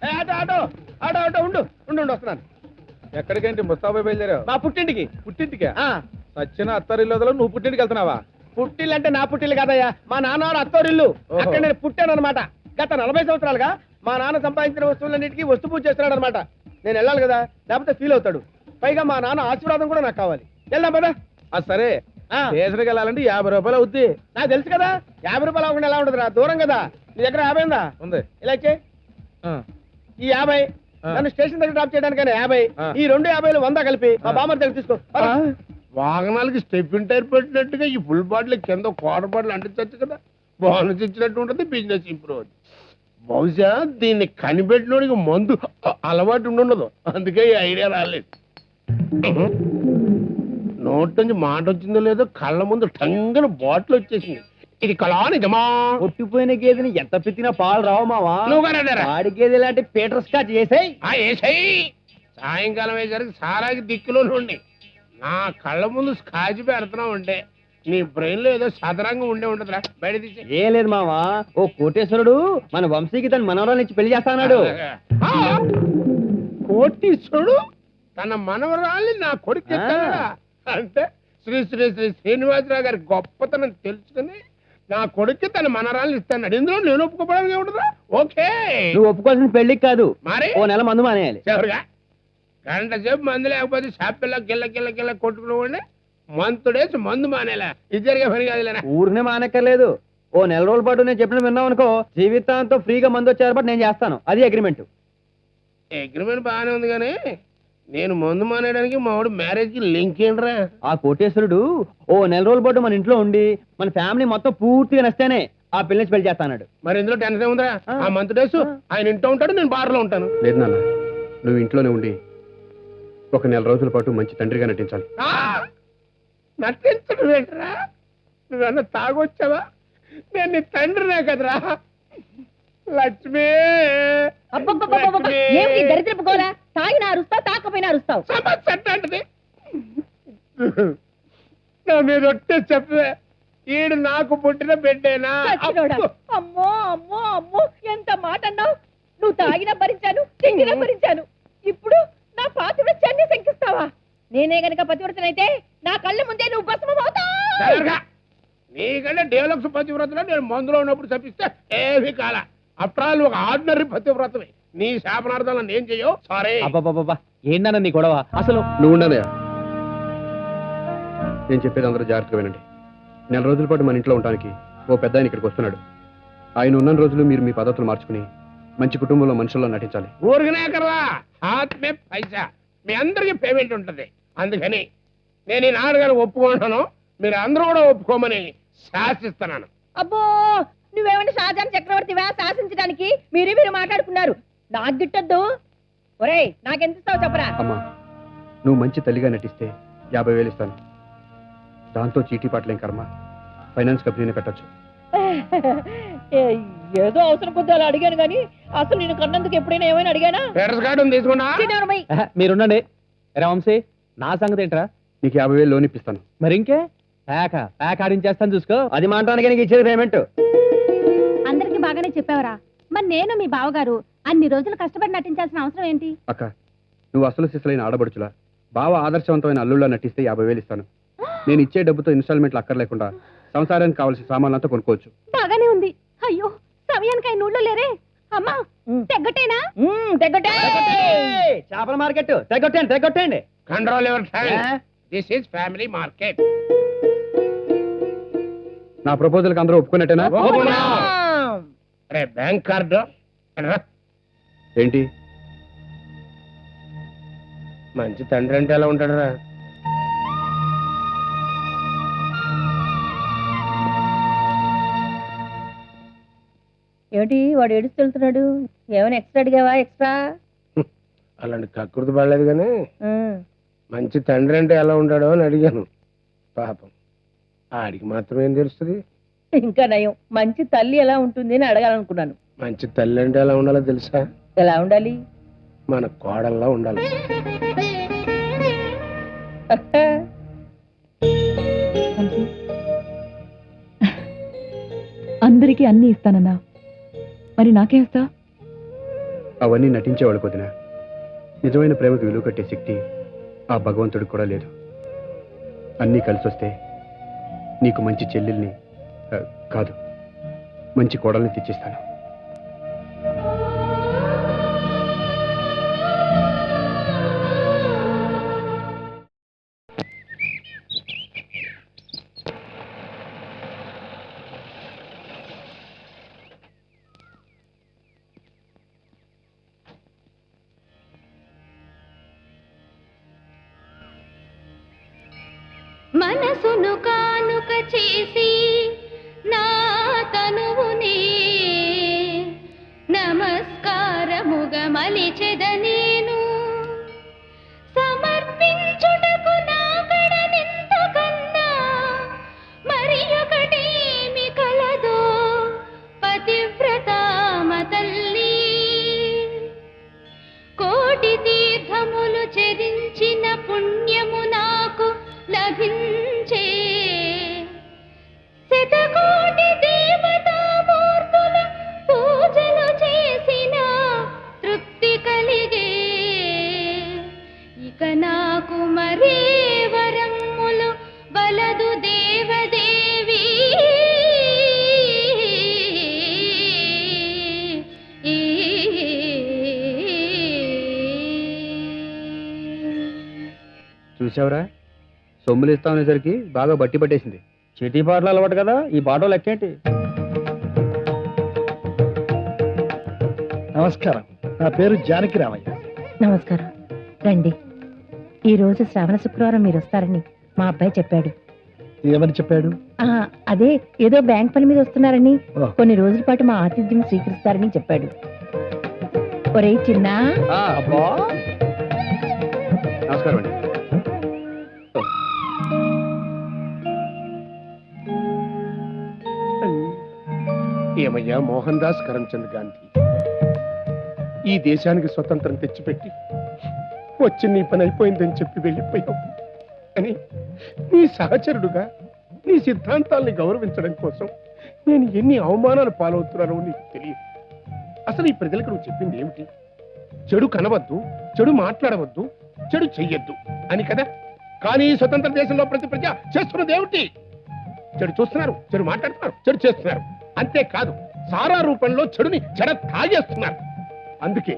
Auto auto auto auto ఉండు ఉండు ఉండు వస్తున్నాను. ఎక్కడికేంటి ముస్తాబాయ్ బయలుదేరావు? మా పుట్టింటికి. పుట్టింటికా? సచ్చిన అత్తారిల్లు వదలు నువ్వు పుట్టింటికి వెళ్తున్నావా? పుట్టిల్లు అంటే నా పుట్టిల్లు కాదయ్యా, మా నాన్న అత్తోరిల్లు. అక్కడ నేను పుట్టాను అనమాట. గత 40 సంవత్సరాలుగా మా నాన్న సంపాదించిన వస్తువులన్నిటికీ వస్తు పూజ చేస్తున్నాడు అనమాట. నేను వెళ్ళాలి కదా, లేకపోతే ఫీల్ అవుతాడు. పైగా మా నాన్న ఆశీర్వాదం కూడా నాకు కావాలి. వెళ్దాం పదా. సరే, స్టేషన్కి వెళ్ళాలంటే 50 రూపాయలు అవుద్ది. నాకు తెలుసు కదా, 50 రూపాయలు అవ్వకుండా ఎలా ఉండదురా, దూరం కదా. నీ దగ్గర 50 ఉందా? ఉంది. ఇలా ఇచ్చే ఈ 50 నన్ను స్టేషన్ దగ్గర డ్రాప్ చేయడానికైనా 50, ఈ 250 100 కలిపి మా బామ్మర్ దగ్గర తీసుకో. వాహనాలకి స్టెప్పిన్ టైర్ పెట్టినట్టుగా ఈ ఫుల్ బాటిల్ కింద క్వార్టర్ బాటిల్ అంటించచ్చు కదా, బోనస్ ఇచ్చినట్టు ఉంటుంది, బిజినెస్ ఇంప్రూవ్ అవుతుంది. బహుశా దీన్ని కనిపెట్టినోడికి మందు అలవాటు ఉండదు, అందుకే ఈ ఐడియా రాలేదు. నోట్ నుంచి మాట వచ్చిందో లేదో కళ్ళ ముందు టంగన బాటిల్ వచ్చేసింది. ఇది కళా నిజమా? కొట్టిపోయిన గేదెని ఎంత పెట్టినా పాలు రావు మావా. వాడి గేదె లాంటి పీటర్ స్కాచ్ వేసాయి. సాయంకాలం అయ్యేసరికి సారాకి దిక్కులో ఉండి నా కళ్ళ ముందు స్కాచ్ పెడుతున్నావు ఉంటే నీ బ్రెయిన్ లో ఏదో సదరంగా ఉండే ఉంటదిరా, బయట తీసి. ఏం లేదు మావా, ఓ కోటేశ్వరుడు మన వంశీకి తన మనవరాలు ఇచ్చి పెళ్లి చేస్తాడు. కోటీశ్వరుడు తన మనవరాల్ని నా కొడుకు అంటే శ్రీ శ్రీ శ్రీ శ్రీనివాసరావు గారి గొప్పతనం తెలుసుకుని నా కొడుక్కి తన మనరాలను ఇస్తాడు. ఇందులో నేను ఒప్పుకోవడానికి ఏముంటుందా? ఓకే, నువ్వు ఒప్పుకోవాల్సిన పెళ్లికి కాదు, మరి ఓ నెల మందు మానేయాలి. చివరిగా గంట సేపు మందు లేకపోతే షాపిల్లో గిల్ల గిల్ల గిల్ల కొట్టుకుని మంతుడేసి మందు మానేలా. ఇది జరిగే పని కాదులేనా? ఊరినే మానక్కర్లేదు, ఓ నెల రోజుల పాటు నేను చెప్పిన విన్నావు అనుకో, జీవితాంతో ఫ్రీగా మందు వచ్చారు బట్ నేను చేస్తాను. అది అగ్రిమెంట్. అగ్రిమెంట్ బాగానే ఉంది కానీ నేను మందు మానేయడానికి మా వాడు మ్యారేజ్ కి లింక్ ఏంట్రా? ఆ కోటేశ్వరుడు ఓ నెల రోజుల పాటు మన ఇంట్లో ఉండి మన ఫ్యామిలీ మొత్తం పూర్తిగా నస్తేనే ఆ పిల్లని పెళ్లి చేస్తాడు. మరి ఇందులో టెన్షన్ ఏముందిరా? ఆ మంత్ డేస్ ఆయన ఇంట్లో ఉంటాడు, నేను బార్లో ఉంటాను. లేదు నాన్న, నువ్వు ఇంట్లోనే ఉండి ఒక నెల రోజుల పాటు మంచి తండ్రిగా నటించాలి. నటించడం ఏంట్రా? నువ్వన్నా తాగొచ్చావా? నేను నీ తండ్రినే కదరా. లక్ష్మి, ఏమిటి దరిద్రపు గోల? తాగిన అరుస్తావు, తాకపోయినా అరుస్తావు. సమస్య అంటే నా మీద ఒట్టే చెప్పే, ఈడు నాకు పుట్టిన బిడ్డేనా? అమ్మో అమ్మో అమ్మో, ఎంత మాట అన్నావు. నువ్వు తాగినా భరించాను, తిండినా భరించాను, ఇప్పుడు నా పాతివ్రత్యాన్ని శంకిస్తావా? నేనే గనక పతివ్రతనైతే నా కళ్ళ ముందే నువ్వు భస్మం అవుతావు. నీకంటే డేలక్స్ పతివ్రతలో నేను మందులో ఉన్నప్పుడు తప్పిస్తే ఏమీ కాల. ఆఫ్టర్ ఆల్ ఒక ఆర్డినరీ పతివ్రతమే. నీ శాపనార్థాలను నేను చెయ్యవు. సారీ. ఏంటన్నా నీ గొడవ? అసలు నువ్వు ఉండనయ్యా, నేను చెప్పేది అందరూ జాగ్రత్తగా వినండి. నెల రోజుల పాటు మన ఇంట్లో ఉండడానికి ఓ పెద్ద ఆయన ఇక్కడికి వస్తున్నాడు. ఆయన ఉన్న రోజులు మీరు మీ పద్ధతులు మార్చుకుని మంచి కుటుంబంలో మనుషుల్లో నటించాలి. ఊరికనే కదా, ఆత్మే పైసా మీ అందరికి పేమెంట్ ఉంటది. అందుకని నేను ఈ నాన్నగారు ఒప్పుకుంటున్నాను, మీరు అందరూ కూడా ఒప్పుకోమని శాసిస్తున్నాను. అబ్బో, నువ్వేమంటే షాజాన్ చక్రవర్తివా శాసించడానికి? మీరు మాట్లాడుకున్నారు, నాకు గిట్టొద్దు. ఒరేయ్, నాకెంత ఇస్తావు చెప్పరా? అమ్మా, నువ్వు మంచి తల్లిగా నటిస్తే 50,000 ఇస్తాను. దాంతో చీటీ పాటలేం కర్మ, ఫైనాన్స్ కంపెనీని పెట్టచ్చు. ఏదో అవసరం కొద్ది అలా అడిగాను గాని అసలు నేను కన్నందుకు ఎప్పుడైనా ఏమైనా అడిగానా? మీరుండండి. వంశీ, నా సంగతి ఏంట్రా? నీకు 50,000 లోన్ ఇప్పిస్తాను. మరి ఇంకే ప్యాక్ ఆడించేస్తాను చూసుకో. అది మాట్లాడడానికి నీకు ఇచ్చేది పేమెంట్. అందరికి బాగానే చెప్పావరా. మరి నేను మీ బావగారు అన్ని రోజులు కష్టపడి నటించాల్సిన అవసరం ఏంటి? అక్క, నువ్వు అసలు సిసలైన ఆడబడుచులా బావ ఆదర్శవంతమైన అల్లుళ్ళ నటిస్తే 50,000 ఇస్తాను. నేను ఇచ్చే డబ్బుతో ఇన్స్టాల్మెంట్లు అక్కర్లేకుండా సంసారానికి కావాల్సిన సామాన్లంతా కొనుక్కోవచ్చు. బాగానే ఉంది. అయ్యో, సమయానికి నూళ్ళు లేరే. అమ్మా, తెగ్గటేనా? తెగ్గటే. చేపల మార్కెట్ తెగొట్టండి. Control your tongue. This is family market. నా ప్రపోజల్ కి అందరూ ఒప్పుకున్నట్టేనా? అరే బ్యాంక్ కార్డు ఏంటి? మంచి తండ్రి అంటే ఎలా ఉంటాడరా? ఏమిటి వాడు ఏడుస్తున్నాడు? ఏమైనా ఎక్స్ట్రా అడిగావా? ఎక్స్ట్రా అలాంటి కక్కుర్తి పడలేదు కానీ మంచి తండ్రి అంటే ఎలా ఉంటాడో అని అడిగాను. పాపం ఆడికి మాత్రం ఏం తెలుస్తుంది. ఇంకా నయం, మంచి తల్లి ఎలా ఉంటుంది అని అడగాలనుకున్నాను. మంచి తల్లి అంటే ఎలా ఉండాలో తెలుసా? ఎలా ఉండాలి? మన కోడల్లా ఉండాలి. అందరికీ అన్ని ఇస్తానన్నా, మరి నాకేస్తా? అవన్నీ నటించేవాళ్ళు కొద్దిన నిజమైన ప్రేమకు విలువ కట్టే శక్తి ఆ భగవంతుడికి కూడా లేదు. అన్నీ కలిసి వస్తే నీకు మంచి చెల్లెల్ని కాదు మంచి కోడల్ని తెచ్చిస్తాను. మనసును కానుక చేసి నా తనువునే నమస్కారముగా మలిచెద నేను సమర్పించుటకు నా కడనెంతకన్నా మరి ఒకటేమి కలదో పతివ్రతామ తల్లి. కోటి తీర్థములు చెరించిన పుణ్యము నాకు లభించే శతకోటి దేవతామూర్తుల పూజలు చేసిన తృప్తి కలిగే. ఇక నాకు మరే వరములు వలదు దేవదేవి. చూసావురా, సొమ్ములు ఇస్తామనేసరికి బాగా బట్టి పట్టేసింది. చీటీ పాటలు అలవాటు కదా, ఈ పాట లెక్కేంటి? నమస్కారం, నా పేరు జానకి రామయ్య. నమస్కారం, రండి. ఈ రోజు శ్రావణ శుక్రవారం మీరు వస్తారని మా అబ్బాయి చెప్పాడు. ఏమని చెప్పాడు? అదే ఏదో బ్యాంక్ పని మీద వస్తున్నారని, ఓ. కొన్ని రోజుల పాటు మా ఆతిథ్యం స్వీకరిస్తారని చెప్పాడు. ఒరే చిన్న, నమస్కారం అండి. ఏమయ్యా మోహన్ దాస్ కరమ్చంద్ గాంధీ, ఈ దేశానికి స్వతంత్రం తెచ్చిపెట్టి వచ్చి నీ పని అయిపోయిందని చెప్పి వెళ్ళిపోయావు అని నీ సహచరుడుగా నీ సిద్ధాంతాల్ని గౌరవించడం కోసం నేను ఎన్ని అవమానాలు పాలవుతున్నానో నీకు తెలియదు. అసలు ఈ ప్రజలకు నువ్వు చెప్పింది ఏమిటి? చెడు కనవద్దు, చెడు మాట్లాడవద్దు, చెడు చెయ్యొద్దు అని కదా. కానీ ఈ స్వతంత్ర దేశంలో ప్రతి ప్రజ చేస్తున్నది ఏమిటి? చెడు చూస్తున్నారు, చెడు మాట్లాడుతున్నారు, చెడు చేస్తున్నారు. అంతేకాదు సారా రూపంలో చెడుని చెడ తాగేస్తున్నారు. అందుకే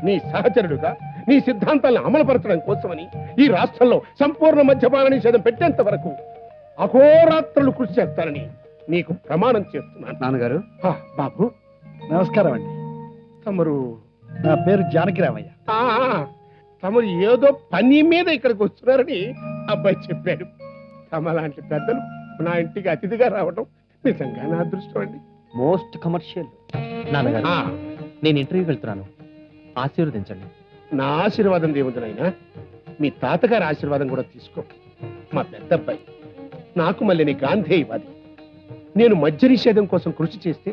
నీ సహచరుడుగా నీ సిద్ధాంతాలను అమలుపరచడం కోసమని ఈ రాష్ట్రంలో సంపూర్ణ మద్యపాన నిషేధం పెట్టేంత వరకు అహోరాత్రులు కృషి చేస్తానని నీకు ప్రమాణం చేస్తున్నాను. నాన్నగారు. బాబు నమస్కారం అండి. తమరు? నా పేరు జానకి రామయ్య. తమరు ఏదో పని మీద ఇక్కడికి వస్తున్నారని అబ్బాయి చెప్పాడు. తమ లాంటి పెద్దలు నా ఇంటికి అతిథిగా రావడం నిజంగా నా అదృష్టం అండి. Most commercial. నాన్నగారు, నేను ఇంటర్వ్యూకి వెళ్తున్నాను, ఆశీర్వదించండి. నా ఆశీర్వాదం దేవుడునైనా మీ తాతగారి ఆశీర్వాదం కూడా తీసుకో. మా పెద్దబ్బాయి నాకు మళ్ళీ గాంధేయవాది. నేను మద్య నిషేధం కోసం కృషి చేస్తే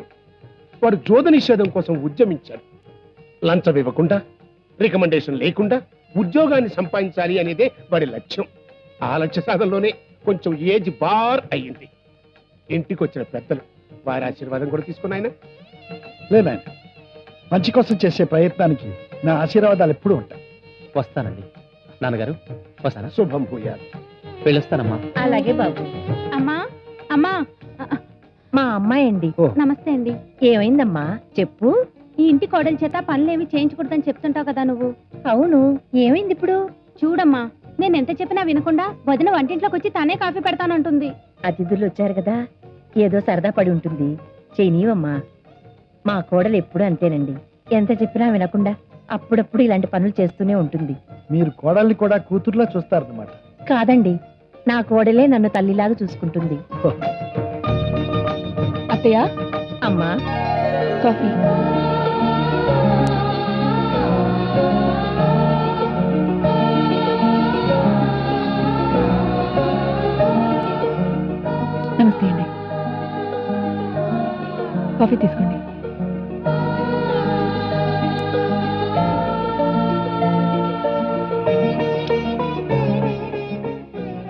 వాడు జోద నిషేధం కోసం ఉద్యమించాడు. లంచం ఇవ్వకుండా, రికమెండేషన్ లేకుండా ఉద్యోగాన్ని సంపాదించాలి అనేదే వాడి లక్ష్యం. ఆ లక్ష్య సాధనలోనే కొంచెం ఏజ్ బార్ అయ్యింది. ఇంటికి వచ్చిన పెద్దలు వారి ఆశీర్వాదం కూడా తీసుకున్నాయన. లేనాయన, మంచి కోసం చేసే ప్రయత్నానికి నా ఆశీర్వాదాలు ఎప్పుడూ ఉంటాయి. వస్తానండి. నాన్నగారు వస్తానా? శుభం భూయాలు. వెళ్ళొస్తానమ్మా. అలాగే బాబు. అమ్మా అమ్మా, మా అమ్మాయి అండి. నమస్తే అండి. ఏమైందమ్మా చెప్పు. ఈ ఇంటి కోడలి చేత పనులేమి చేయించకూడదని చెప్తుంటావు కదా నువ్వు. అవును, ఏమైంది ఇప్పుడు? చూడమ్మా, నేను ఎంత చెప్పినా వినకుండా వదిన వంటింట్లోకి వచ్చి తానే కాఫీ పెడతానంటుంది. అతిథులు వచ్చారు కదా, ఏదో సరదా పడి ఉంటుంది. చేయనీవమ్మా. మా కోడలు ఎప్పుడు అంతేనండి, ఎంత చెప్పినా వినకుండా అప్పుడప్పుడు ఇలాంటి పనులు చేస్తూనే ఉంటుంది. మీరు కోడల్ని కూడా కూతుర్లా చూస్తారన్నమాట. కాదండి, నా కోడలే నన్ను తల్లిలాగా చూసుకుంటుంది. అత్తయ్య, అమ్మా కాఫీ. నమస్తే అండి, కాఫీ తీసుకోండి.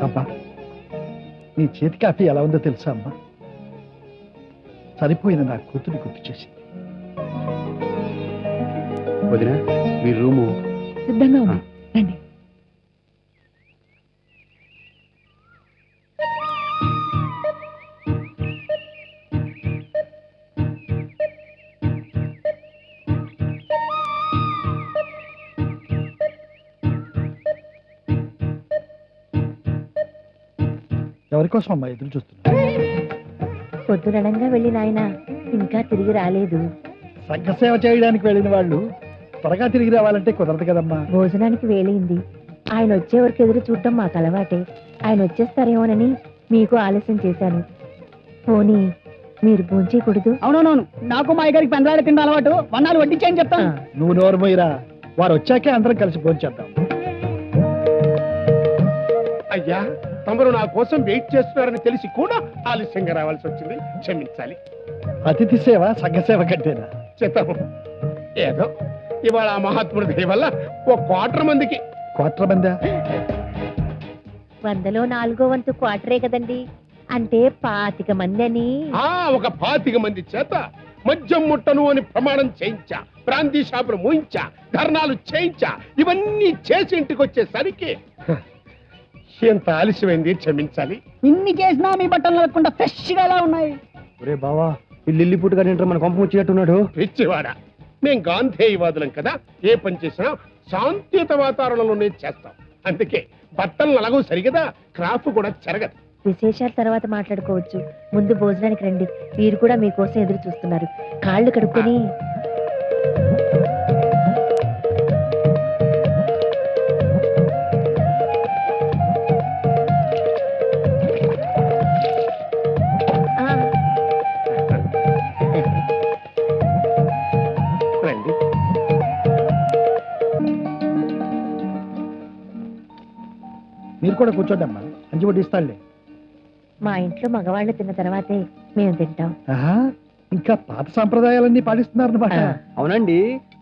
అబ్బా, నీ చేతి కాఫీ ఎలా ఉందో తెలుసా అమ్మా? సరిపోయిన నా కూతురి గుర్తు చేసింది. వదిన మీ రూము సిద్ధంగా ఉంది రండి. ఎవరికోసం అమ్మా ఎదురు చూస్తున్నా? పొద్దుననంగా వెళ్ళిన ఆయన ఇంకా తిరిగి రాలేదు. సంఘసేవ చేయడానికి వెళ్ళిన వాళ్ళు త్వరగా తిరిగి రావాలంటే కుదరదు కదమ్మా. భోజనానికి వేళయింది. ఆయన వచ్చే వరకు ఎదురు చూడటం మాకు అలవాటే. ఆయన వచ్చేస్తారేమోనని మీకు ఆలస్యం చేశాను. పోనీ మీరు భోంచేయకూడదు? అవునవునవును, నాకు మా అయ్యగారికి పెందలాడే తిన్న అలవాటు. వన్నాలు వడ్డించేయని చెప్తాను. నువ్వు నోరు మొయ్యరా, వారు వచ్చాకే అందరం కలిసి భోంచేద్దాం. అయ్యా, తమరు నా కోసం వెయిట్ చేస్తున్నారని తెలిసి కూడా ఆలస్యంగా రావాల్సి వచ్చింది, క్షమించాలి. అతిథి సేవ సంఘసేవ కంటేనా? చిత్తము ఏదో ఇవాళ ఆ మహాత్ముడి దయ వల్ల ఓ 1/4 మందికి. 1/4 మందా? 100లో 4వ వంతు క్వార్టరే కదండి, అంటే 25 మంది అని. ఒక 25 మంది చేత మద్యం ముట్టను అని ప్రమాణం చేయించా, ప్రాంతీ షాపులు మూయించా, ధర్నాలు చేయించా, ఇవన్నీ చేసి ఇంటికి వచ్చేసరికి ఎంత ఆలస్యమైంది, క్షమించాలి. ఇన్ని చేసినా మీ బట్టలు నలగకుండా ఫ్రెష్ గా ఎలా ఉన్నాయి? ఒరే బావా, ఇల్లు పుట్టుగా తింటారు, మన కొంప వచ్చినట్టున్నాడు. పిచ్చివాడా, మేం గాంధేయవాదులం కదా, ఏ పని చేసినా శాంతియుత వాతావరణంలోనే చేస్తాం. అందుకే బట్టలు నలగవు సరిగదా, క్రాఫ్ కూడా చెరగదు. విశేషాల తర్వాత మాట్లాడుకోవచ్చు. ముందు భోజనానికి రండి. వీరు కూడా మీకోసం ఎదురు చూస్తున్నారు. కాళ్ళు కడుక్కొని. రండి. మీరు కూడా కూర్చోండి అమ్మా, అంచి వడ్డిస్తాడులే. మా ఇంట్లో మగవాళ్ళు తిన్న తర్వాతే మేము తింటాం. ఆహా, ఇంకా పాత సాంప్రదాయాలన్నీ పాటిస్తున్నారన్నమాట. అవునండి,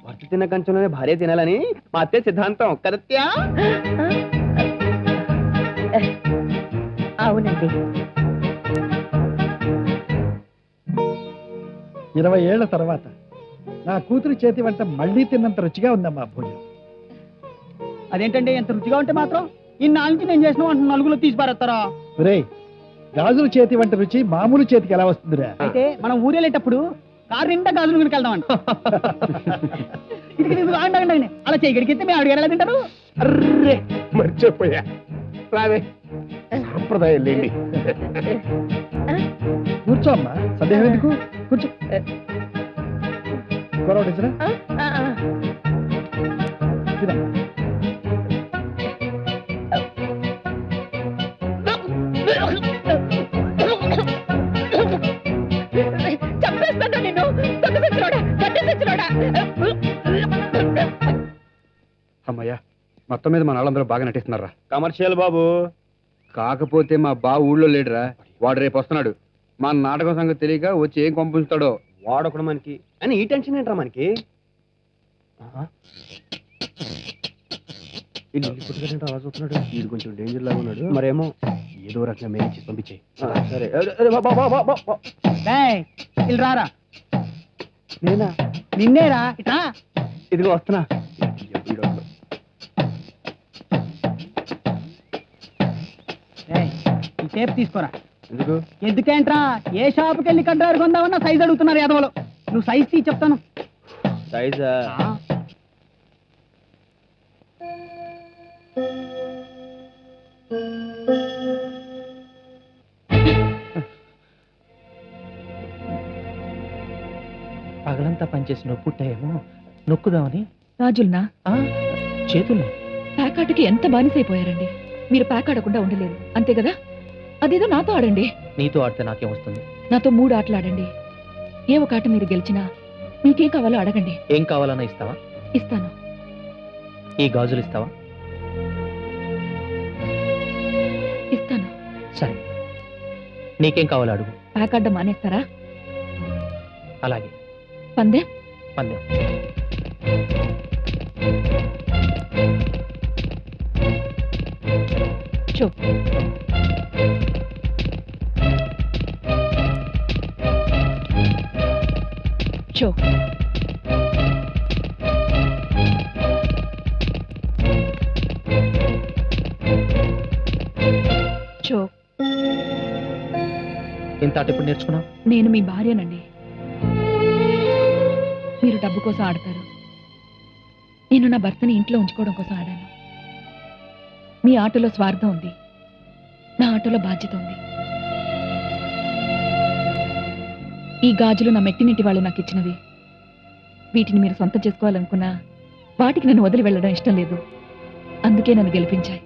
భర్త తిన్న కంచంలోనే భార్య తినాలని మా అత్తే సిద్ధాంతం కరెక్టా? అవునండి. 20 ఏళ్ల తర్వాత నా కూతురి చేతి వంట మళ్ళీ తిన్నంత రుచిగా ఉందమ్మా భోజనం. అదేంటండి, ఎంత రుచిగా ఉంటే మాత్రం ఇన్నాళ్ళ నుంచి నేను చేసిన వంట నలుగులో తీసి పారేస్తారా? ఒరేయ్, గాజుల చేతి వంట రుచి మామూలు చేతికి ఎలా వస్తుందిరా? అయితే మనం ఊరెళ్ళేటప్పుడు కారు నిండా గాజులు కొనుక్కి వెళ్దామండి. ఇది ఆగండి, అలా చేయగడిగితే మేము అడిగారు ఎలా తింటారు? అర్రే మర్చిపోయా, రావే, సాంప్రదాయం లేండి. కూర్చో అమ్మా, సందేహం ఎందుకు, కూర్చో. కూర వడ్డించరా? తినమ్మా. చంపేస్తాను నిన్ను, దొంగ సచ్చినోడా, గడ్డి సచ్చినోడా. అమ్మయ్యా, మొత్తం మీద మన వాళ్ళందరూ బాగా నటిస్తున్నారా. కమర్షియల్ బాబు. కాకపోతే మా బా ఊళ్ళో లేడురా, వాడు రేపు వస్తున్నాడు. మా నాటకం సంగతి తెలియక వచ్చి ఏం పంపిస్తాడో. వాడొకడు మనకి అని ఈ టెన్షన్ ఏంట్రా మనకి? వీడు కొంచెం డేంజర్ లాగా ఉన్నాడు. మరేమో ఏదో రకంగా మేనేజ్ చేసి పంపించే. సరే. ఇలా రారా. నేనా? నిన్నేరా, ఇట్రా. ఇదిగో వస్తున్నా. ఈ టేప్ తీసుకోరా. ఎందుకు? ఎందుకేంట్రా, ఏ షాపుకి వెళ్ళి కడ్డారు కొందామన్నా సైజ్ అడుగుతున్నారు యాదవలు. నువ్వు సైజ్ తీ చెప్తాను. సైజా? పగలంతా పనిచేసి నొప్పుంటాయేమో, నొక్కుదామని. రాజుల్నా? చేతుల్ని ప్యాకాటకి ఎంత బానిసైపోయారండి. మీరు ప్యాక్ ఆడకుండా ఉండలేరు, అంతే కదా? అదేదో నాతో ఆడండి. నీతో ఆడితే నాకేం వస్తుంది? నాతో 3 ఆటలు ఆడండి. ఏ ఒక ఆట మీరు గెలిచినా మీకేం కావాలో అడగండి. ఏం కావాలన్నా ఇస్తావా? ఇస్తాను. ఈ గాజులు ఇస్తావా? ఇస్తాను. సరే, నీకేం కావాలో అడుగు. ప్యాక్ ఆడడం మానేస్తారా? అలాగే. పందెం? పందెం. చో. చో. అశోక్, ఇంత ఆట ఎప్పుడు నేర్చుకున్నావు? నేను మీ భార్యనండి. మీరు డబ్బు కోసం ఆడతారు, నేను నా భర్తని ఇంట్లో ఉంచుకోవడం కోసం ఆడాను. మీ ఆటలో స్వార్థం ఉంది, నా ఆటలో బాధ్యత ఉంది. ఈ గాజులు నా మెట్టినింటి వాళ్ళు నాకు ఇచ్చినవి. వీటిని మీరు సొంతం చేసుకోవాలనుకున్నా వాటికి నన్ను వదిలి వెళ్ళడం ఇష్టం లేదు. అందుకే నన్ను గెలిపించాయి.